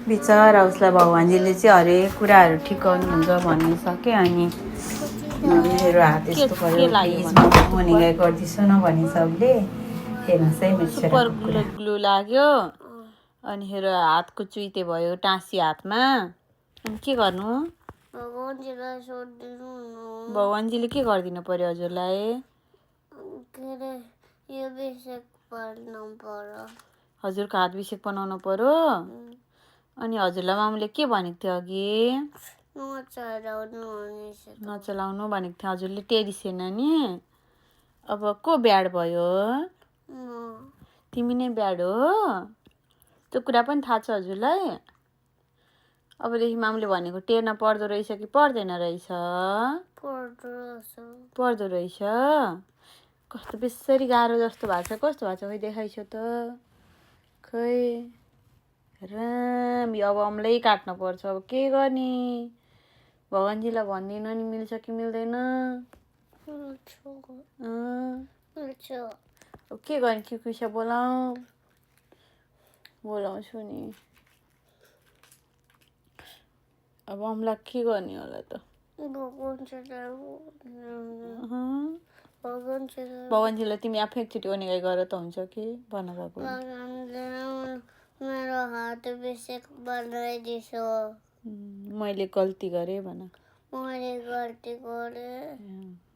बिचरा उसलाई भगवान्जीले चाहिँ हरेक कुराहरू ठिक गर्नुहुन्छ भनिसके अनि मेरो हात यस्तो भयो प्लिज मनिगाई गर्दिछु न भने सबले हेर्नुहोस् है मेरो सुपर छोराको कुरा ग्लु लाग्यो अनि हेर हातको चुइते भयो टाँसी हातमा अनि के गर्नु भगवान्जीले के गरिदिनु पर्यो हजुरलाई हजुरको हात विषेक बनाउनु पर्यो अनि हजुरलाई मामुले के भनेको थियो अघि नचलाउनु भनेको थियो हजुरले टेरिसेन नि अब को ब्याड भयो तिमी नै ब्याड हो त्यो कुरा पनि थाहा छ हजुरलाई अबदेखि मामुले भनेको टेर्न पर्दो रहेछ कि पर्दैन रहेछ पर्दो रहेछ कस्तो बेसरी गाह्रो जस्तो भएको छ कस्तो भएको छ खै देखाइसो त खै राम अब अम्लै काट्नु पर्छ अब के गर्ने भगवान्जीलाई भनिदिनु नि मिल्छ कि मिल्दैन अब के गर्ने किकुसा बोलाउँछु नि अब अम्ला के गर्ने होला त भगवान्जीलाई तिमी आफै एकचोटि ओनेगाई गर त हुन्छ कि भन भएको मेरो हात विषेक बनाइदिसो मैले गल्ती गरेँ भन मैले गल्ती गरेँ